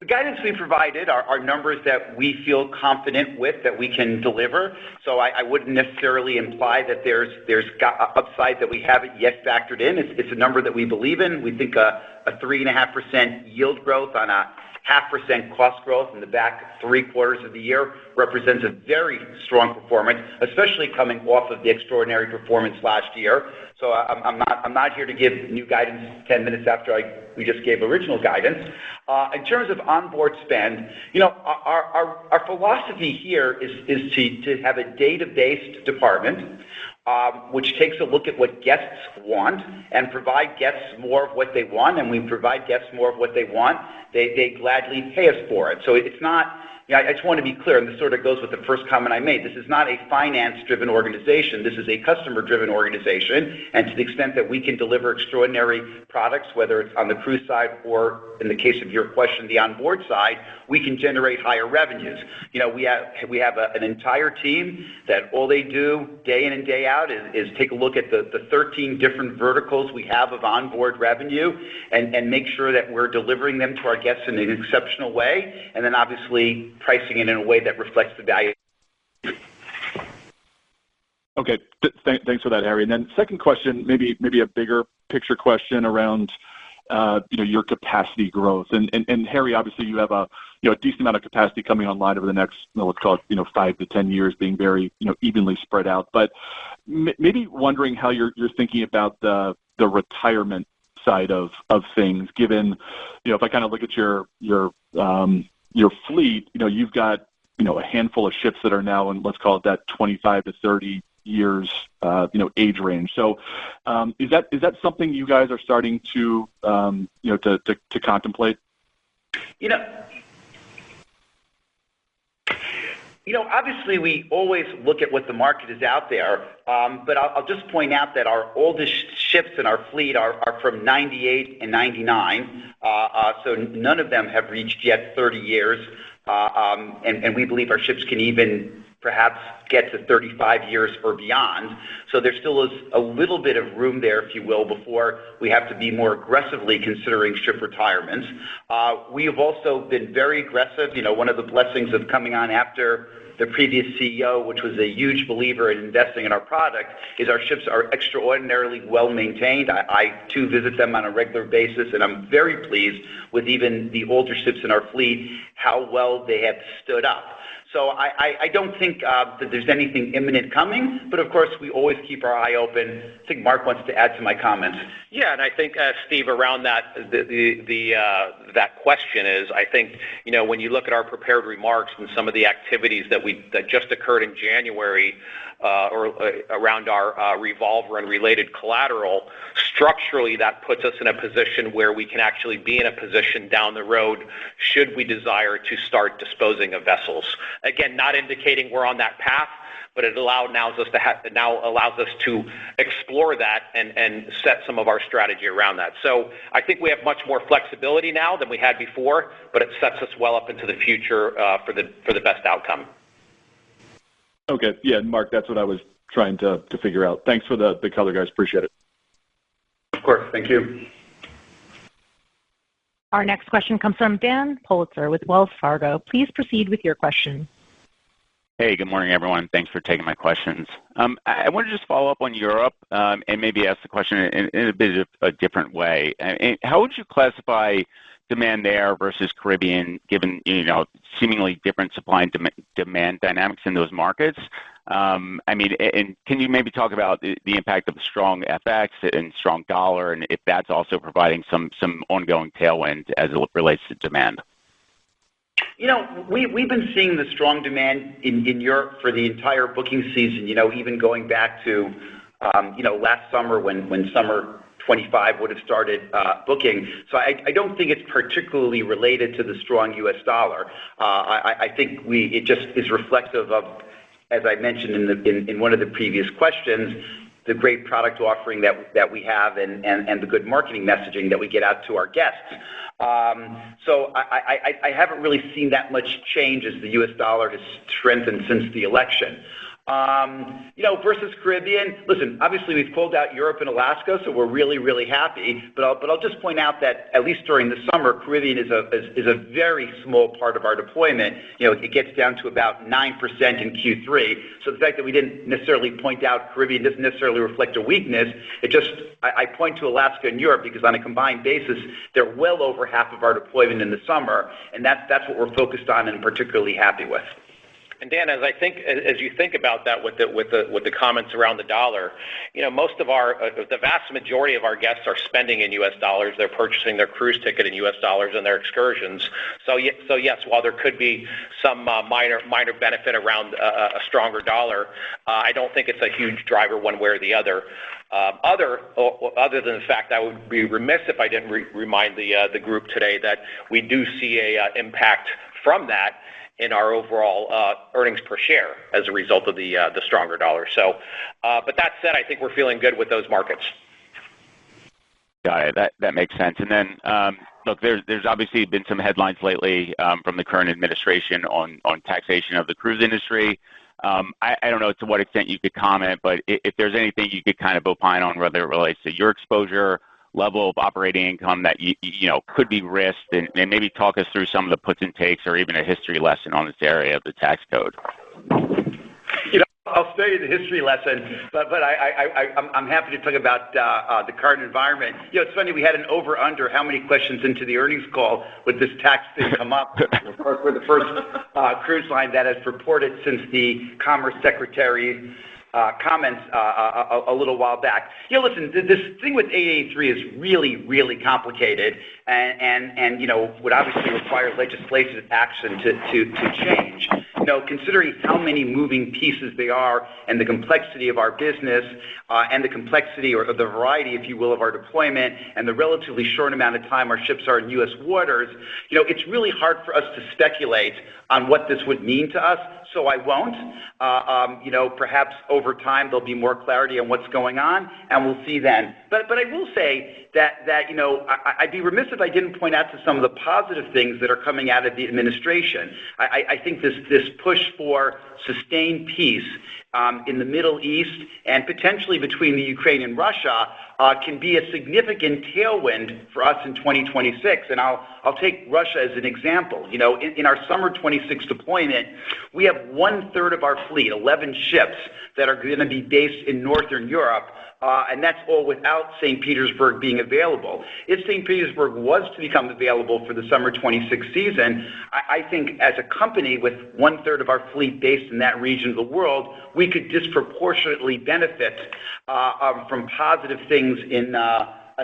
the guidance we provided are numbers that we feel confident with that we can deliver. So I wouldn't necessarily imply that there's upside that we haven't yet factored in. It's a number that we believe in. We think a 3.5% yield growth on a 0.5% cost growth in the back 3 quarters of the year represents a very strong performance, especially coming off of the extraordinary performance last year. So I'm not here to give new guidance 10 minutes after we just gave original guidance. In terms of onboard spend, our philosophy here is to have a data-based department which takes a look at what guests want and provide guests more of what they want, and we provide guests more of what they want, they gladly pay us for it. So it's not, I just want to be clear, and this sort of goes with the first comment I made. This is not a finance-driven organization. This is a customer-driven organization, and to the extent that we can deliver extraordinary products, whether it's on the cruise side or, in the case of your question, the onboard side, we can generate higher revenues. We have an entire team that all they do day in and day out is take a look at the 13 different verticals we have of onboard revenue and make sure that we're delivering them to our guests in an exceptional way, and then obviously pricing it in a way that reflects the value. Okay, thanks for that, Harry. And then second question, maybe a bigger picture question around your capacity growth. And Harry, obviously you have a decent amount of capacity coming online over the next, let's call it 5 to 10 years, being very evenly spread out. But maybe wondering how you're thinking about the retirement side of things, given if I kind of look at your fleet, you've got a handful of ships that are now in, let's call it that 25 to 30 years age range. So is that something you guys are starting to to contemplate? Obviously we always look at what the market is out there, but I'll just point out that our oldest ships in our fleet are from 98 and 99, so none of them have reached yet 30 years, and we believe our ships can even perhaps get to 35 years or beyond. So there still is a little bit of room there, if you will, before we have to be more aggressively considering ship retirements. We have also been very aggressive. One of the blessings of coming on after the previous CEO, which was a huge believer in investing in our product, is our ships are extraordinarily well maintained. I too visit them on a regular basis, and I'm very pleased with even the older ships in our fleet, how well they have stood up. So I don't think that there's anything imminent coming, but of course we always keep our eye open. I think Mark wants to add to my comments. Yeah, and I think Steve, around that that question is, I think when you look at our prepared remarks and some of the activities that just occurred in January or around our revolver and related collateral, structurally that puts us in a position where we can actually be in a position down the road should we desire to start disposing of vessels. Again, not indicating we're on that path, but it allows us to explore that and set some of our strategy around that. So I think we have much more flexibility now than we had before, but it sets us well up into the future for the best outcome. Okay, yeah, Mark, that's what I was trying to figure out. Thanks for the color, guys. Appreciate it. Of course, thank you. Our next question comes from Dan Politzer with Wells Fargo. Please proceed with your question. Hey, good morning, everyone. Thanks for taking my questions. I want to just follow up on Europe and maybe ask the question in a bit of a different way. How would you classify demand there versus Caribbean, given seemingly different supply and demand dynamics in those markets? And can you maybe talk about the impact of the strong FX and strong dollar, and if that's also providing some ongoing tailwind as it relates to demand? We've been seeing the strong demand in Europe for the entire booking season, even going back to, last summer when summer 25 would have started booking. So I don't think it's particularly related to the strong U.S. dollar. I think it just is reflective of, as I mentioned in one of the previous questions, the great product offering that we have and the good marketing messaging that we get out to our guests. So I haven't really seen that much change as the U.S. dollar has strengthened since the election. Versus Caribbean, listen, obviously we've pulled out Europe and Alaska, so we're really, really happy. But I'll just point out that at least during the summer, Caribbean is a very small part of our deployment. It gets down to about 9% in Q3. So the fact that we didn't necessarily point out Caribbean doesn't necessarily reflect a weakness. I point to Alaska and Europe because on a combined basis, they're well over half of our deployment in the summer, and that's what we're focused on and particularly happy with. And Dan, as you think about that with the comments around the dollar, most of the vast majority of our guests are spending in U.S. dollars. They're purchasing their cruise ticket in U.S. dollars and their excursions. So yes, while there could be some minor benefit around a stronger dollar, I don't think it's a huge driver one way or the other. Other than the fact I would be remiss if I didn't remind the group today that we do see a impact from that in our overall earnings per share as a result of the stronger dollar. So, but that said, I think we're feeling good with those markets. Got it. That makes sense. And then, look, there's obviously been some headlines lately from the current administration on taxation of the cruise industry. I don't know to what extent you could comment, but if there's anything you could kind of opine on, whether it relates to your exposure, level of operating income that you could be risked, and maybe talk us through some of the puts and takes, or even a history lesson on this area of the tax code. I'll study the history lesson, but I'm happy to talk about the current environment. It's funny, we had an over-under how many questions into the earnings call would this tax thing come up. Of course, we're the first cruise line that has reported since the Commerce Secretary comments a little while back. Listen, this thing with 883 is really, really complicated, and would obviously require legislative action to change. Considering how many moving pieces they are, and the complexity of our business, and the complexity or the variety, if you will, of our deployment, and the relatively short amount of time our ships are in U.S. waters, it's really hard for us to speculate on what this would mean to us. So I won't. Perhaps over time there'll be more clarity on what's going on, and we'll see then. But I will say that I'd be remiss if I didn't point out to some of the positive things that are coming out of the administration. I think this push for sustained peace in the Middle East and potentially between the Ukraine and Russia can be a significant tailwind for us in 2026. And I'll take Russia as an example. In our summer 26 deployment, we have 1/3 of our fleet, 11 ships, that are going to be based in Northern Europe. And that's all without St. Petersburg being available. If St. Petersburg was to become available for the summer 26 season, I think as a company with 1/3 of our fleet based in that region of the world, we could disproportionately benefit from positive things in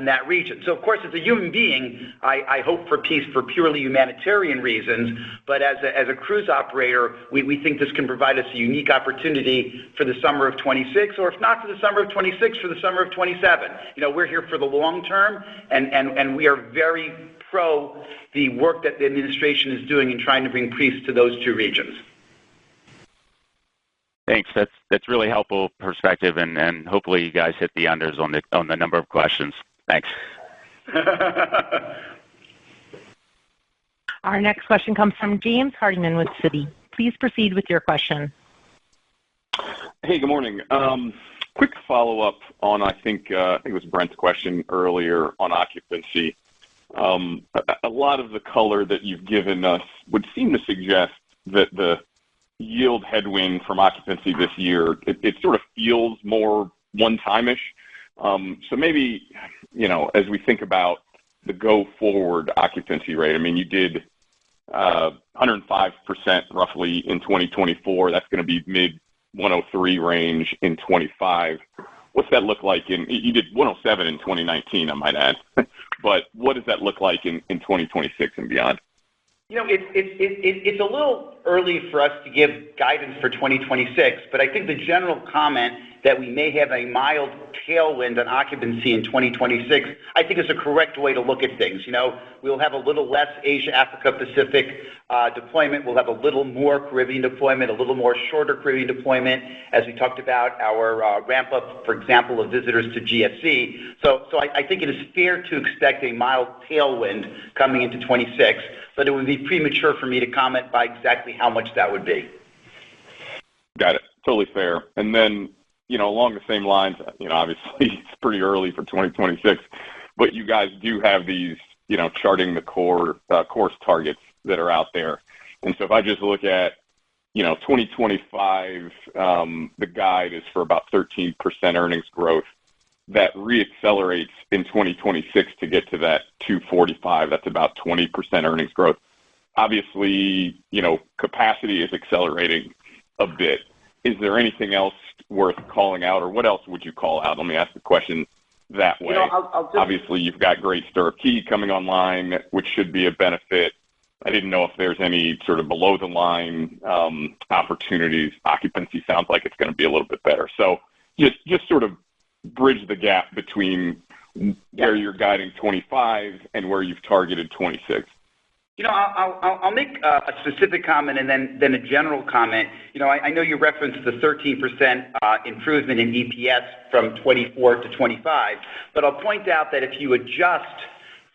that region. So, of course, as a human being, I hope for peace for purely humanitarian reasons, but as a cruise operator, we think this can provide us a unique opportunity for the summer of 26, or if not for the summer of 26, for the summer of 27. We're here for the long term, and we are very pro the work that the administration is doing in trying to bring peace to those two regions. Thanks. That's really helpful perspective, and hopefully you guys hit the unders on the number of questions. Thanks. Our next question comes from James Hardiman with Citi. Please proceed with your question. Hey, good morning. Quick follow-up on, I think it was Brent's question earlier on occupancy. A lot of the color that you've given us would seem to suggest that the yield headwind from occupancy this year, it sort of feels more one-time-ish. So maybe, as we think about the go-forward occupancy rate, I mean, you did 105% roughly in 2024. That's going to be mid-103 range in 25. What's that look like you did 107 in 2019, I might add. But what does that look like in 2026 and beyond? It's a little early for us to give guidance for 2026, but I think the general comment that we may have a mild tailwind on occupancy in 2026, I think is a correct way to look at things. We'll have a little less Asia, Africa, Pacific deployment. We'll have a little more Caribbean deployment, a little more shorter Caribbean deployment, as we talked about our ramp up, for example, of visitors to GSC. So I think it is fair to expect a mild tailwind coming into 26, but it would be premature for me to comment by exactly how much that would be. Got it. Totally fair. And then, along the same lines, obviously it's pretty early for 2026, but you guys do have these, charting the course targets that are out there. And so if I just look at, 2025, the guide is for about 13% earnings growth. That reaccelerates in 2026 to get to that 245. That's about 20% earnings growth. Obviously, capacity is accelerating. a bit. Is there anything else worth calling out, or what else would you call out? Let me ask the question that way. Obviously, you've got Great Stirrup Cay coming online, which should be a benefit. I didn't know if there's any sort of below-the-line opportunities. Occupancy sounds like it's going to be a little bit better. So just sort of bridge the gap between where you're guiding 25 and where you've targeted 26. I'll make a specific comment and then a general comment. I know you referenced the 13% improvement in EPS from 24 to 25, but I'll point out that if you adjust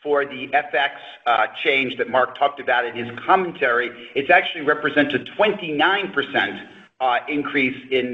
for the FX change that Mark talked about in his commentary, it actually represents a 29% increase in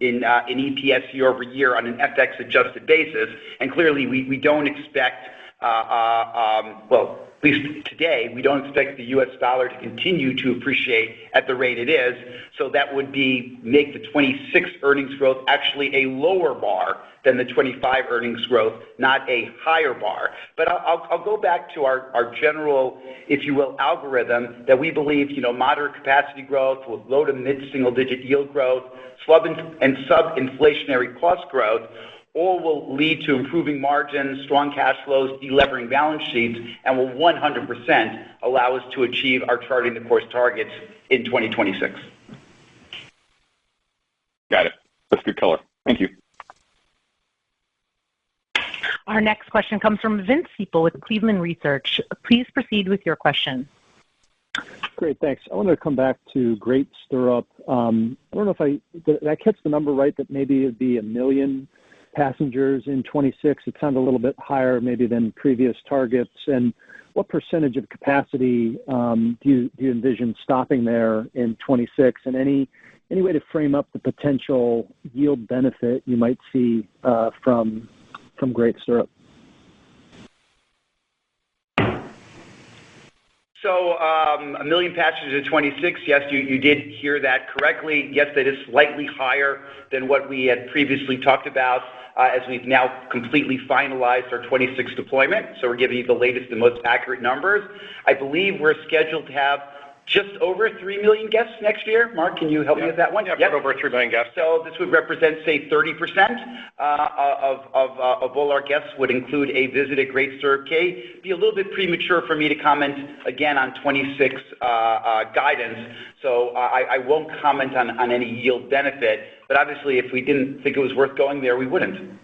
EPS year over year on an FX adjusted basis. And clearly, we don't expect, at least today, we don't expect the U.S. dollar to continue to appreciate at the rate it is. So that would make the 26 earnings growth actually a lower bar than the 25 earnings growth, not a higher bar. But I'll go back to our general, if you will, algorithm that we believe, moderate capacity growth with low to mid-single-digit yield growth, sub-inflationary cost growth, all will lead to improving margins, strong cash flows, delevering balance sheets, and will 100% allow us to achieve our charting the course targets in 2026. Got it. That's good color. Thank you. Our next question comes from Vince Ciepiel with Cleveland Research. Please proceed with your question. Great, thanks. I wanted to come back to Great Stirrup. I don't know if did I catch the number right, that maybe it'd be 1 million passengers in 26. It sounded a little bit higher maybe than previous targets. And what percentage of capacity do you envision stopping there in 26? And any way to frame up the potential yield benefit you might see from Great Stirrup? So 1 million passengers in 26, yes, you did hear that correctly. Yes, that is slightly higher than what we had previously talked about as we've now completely finalized our 26 deployment. So we're giving you the latest and most accurate numbers. I believe we're scheduled to have just over 3 million guests next year. Mark, can you help me with that one? Yeah, over 3 million guests. So this would represent, say, 30% of all our guests would include a visit at Great Stirrup Cay. It'd be a little bit premature for me to comment again on 26 guidance, so I won't comment on any yield benefit. But obviously, if we didn't think it was worth going there, we wouldn't.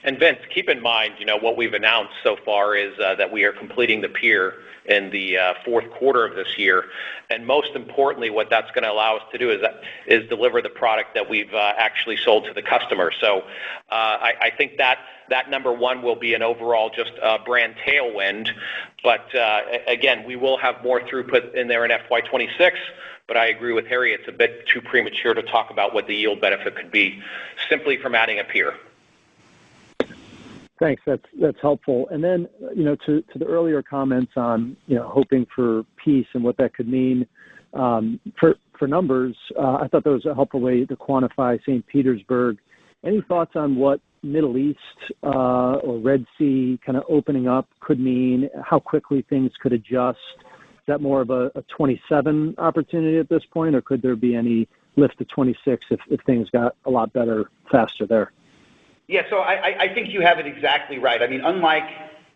And Vince, keep in mind, what we've announced so far is that we are completing the pier in the fourth quarter of this year. And most importantly, what that's going to allow us to do is deliver the product that we've actually sold to the customer. So I think that number one will be an overall just brand tailwind. But again, we will have more throughput in there in FY26. But I agree with Harry, it's a bit too premature to talk about what the yield benefit could be simply from adding a pier. Thanks. That's helpful. And then, to the earlier comments on, hoping for peace and what that could mean for numbers, I thought that was a helpful way to quantify St. Petersburg. Any thoughts on what Middle East or Red Sea kind of opening up could mean? How quickly things could adjust? Is that more of a 27 opportunity at this point, or could there be any lift to 26 if things got a lot better faster there? Yeah, so I think you have it exactly right. I mean, unlike,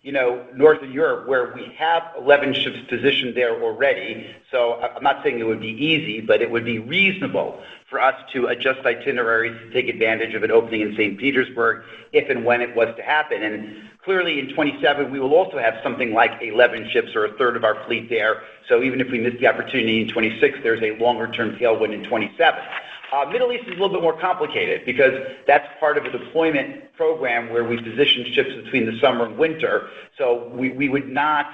Northern Europe, where we have 11 ships positioned there already, so I'm not saying it would be easy, but it would be reasonable for us to adjust itineraries to take advantage of an opening in St. Petersburg if and when it was to happen. And clearly in 27, we will also have something like 11 ships or a third of our fleet there. So even if we miss the opportunity in 26, there's a longer-term tailwind in 27. Middle East is a little bit more complicated because that's part of a deployment program where we position ships between the summer and winter. So we would not,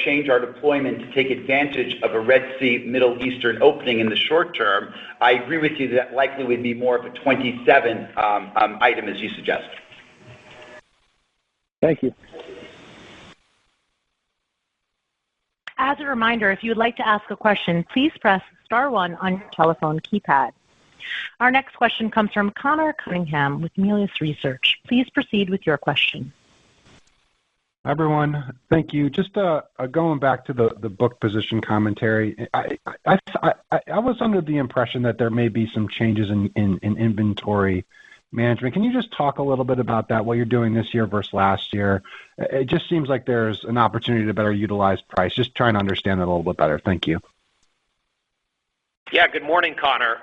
change our deployment to take advantage of a Red Sea Middle Eastern opening in the short term. I agree with you that likely would be more of a 27 item as you suggest. Thank you. As a reminder, if you would like to ask a question, please press star 1 on your telephone keypad. Our next question comes from Connor Cunningham with Melius Research. Please proceed with your question. Everyone, thank you. Just going back to the book position commentary, I was under the impression that there may be some changes in inventory management. Can you just talk a little bit about that, what you're doing this year versus last year? It just seems like there's an opportunity to better utilize price. Just trying to understand that a little bit better. Thank you. Yeah, good morning, Connor.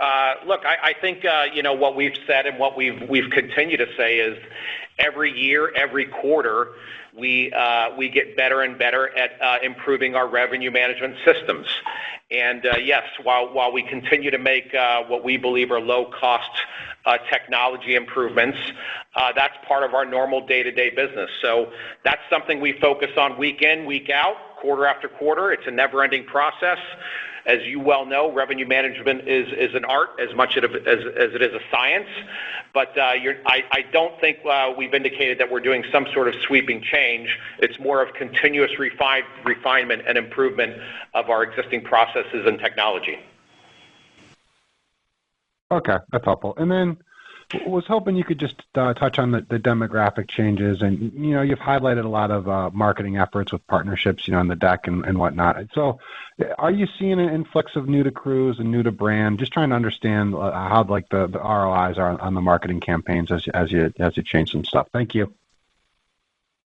Look, I think what we've said and what we've continued to say is every year, every quarter, we get better and better at improving our revenue management systems. And yes, while we continue to make what we believe are low-cost technology improvements, that's part of our normal day-to-day business. So that's something we focus on week in, week out, quarter after quarter. It's a never-ending process. As you well know, revenue management is an art as much as it is a science. But I don't think we've indicated that we're doing some sort of sweeping change. It's more of continuous refinement and improvement of our existing processes and technology. Okay, that's helpful. And then was hoping you could just touch on the demographic changes, and you've highlighted a lot of marketing efforts with partnerships, on the deck and whatnot. So, are you seeing an influx of new to cruise and new to brand? Just trying to understand how the ROIs are on the marketing campaigns as you change some stuff. Thank you.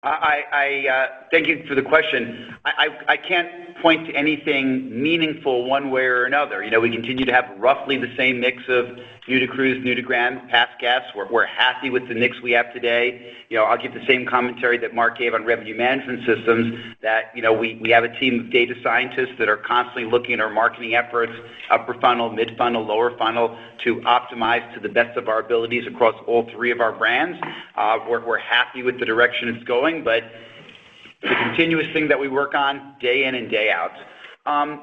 I thank you for the question. I can't point to anything meaningful one way or another. We continue to have roughly the same mix of new to cruise, new to brand, past guests. We're happy with the mix we have today. I'll give the same commentary that Mark gave on revenue management systems, that, we have a team of data scientists that are constantly looking at our marketing efforts, upper funnel, mid funnel, lower funnel, to optimize to the best of our abilities across all three of our brands. We're happy with the direction it's going, but it's a continuous thing that we work on day in and day out.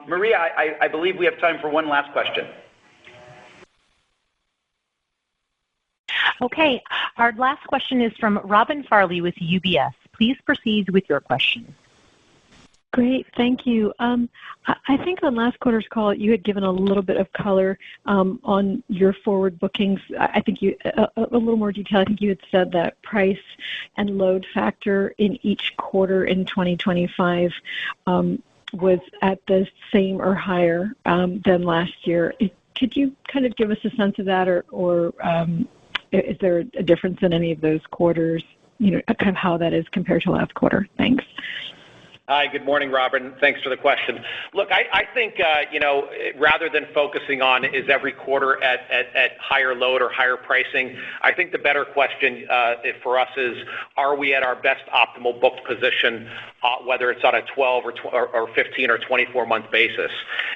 Maria, I believe we have time for one last question. Okay, our last question is from Robin Farley with UBS. Please proceed with your question. Great, thank you. I think on last quarter's call, you had given a little bit of color on your forward bookings. I think a little more detail. I think you had said that price and load factor in each quarter in 2025 was at the same or higher than last year. Could you kind of give us a sense of that, or is there a difference in any of those quarters, kind of how that is compared to last quarter? Thanks. Hi, good morning, Robin. Thanks for the question. Look, I think, rather than focusing on is every quarter at higher load or higher pricing, I think the better question for us is, are we at our best optimal booked position, whether it's on a 12 or 15 or 24-month basis?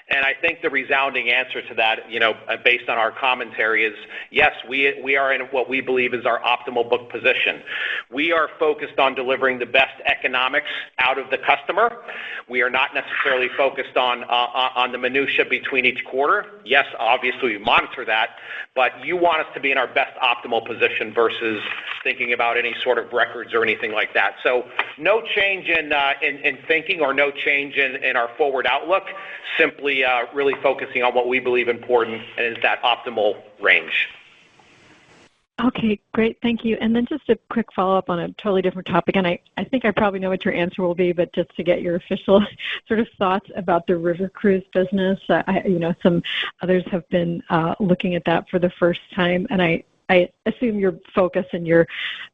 And I think the resounding answer to that, based on our commentary, is yes, we are in what we believe is our optimal booked position. We are focused on delivering the best economics out of the customer. We are not necessarily focused on the minutia between each quarter. Yes, obviously we monitor that, but you want us to be in our best optimal position versus thinking about any sort of records or anything like that. So no change in thinking, or no change in our forward outlook, simply really focusing on what we believe important and is that optimal range. Okay, great. Thank you. And then just a quick follow-up on a totally different topic. And I think I probably know what your answer will be, but just to get your official sort of thoughts about the river cruise business. Some others have been looking at that for the first time. And I assume your focus and your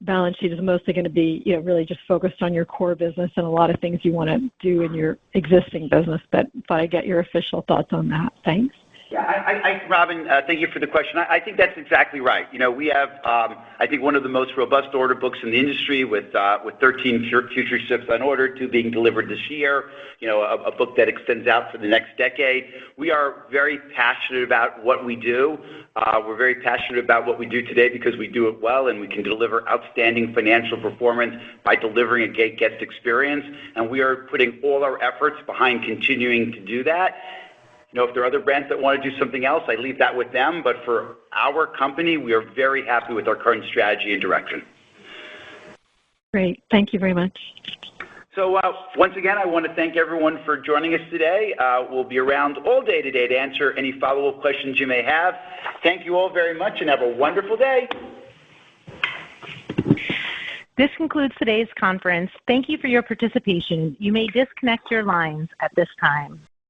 balance sheet is mostly going to be, really just focused on your core business and a lot of things you want to do in your existing business. But thought I'd get your official thoughts on that. Thanks. Yeah, Robin, thank you for the question. I think that's exactly right. We have, I think, one of the most robust order books in the industry with 13 future ships on order, 2 being delivered this year, a book that extends out for the next decade. We are very passionate about what we do. We're very passionate about what we do today because we do it well, and we can deliver outstanding financial performance by delivering a great guest experience. And we are putting all our efforts behind continuing to do that. If there are other brands that want to do something else, I leave that with them. But for our company, we are very happy with our current strategy and direction. Great. Thank you very much. So once again, I want to thank everyone for joining us today. We'll be around all day today to answer any follow-up questions you may have. Thank you all very much and have a wonderful day. This concludes today's conference. Thank you for your participation. You may disconnect your lines at this time.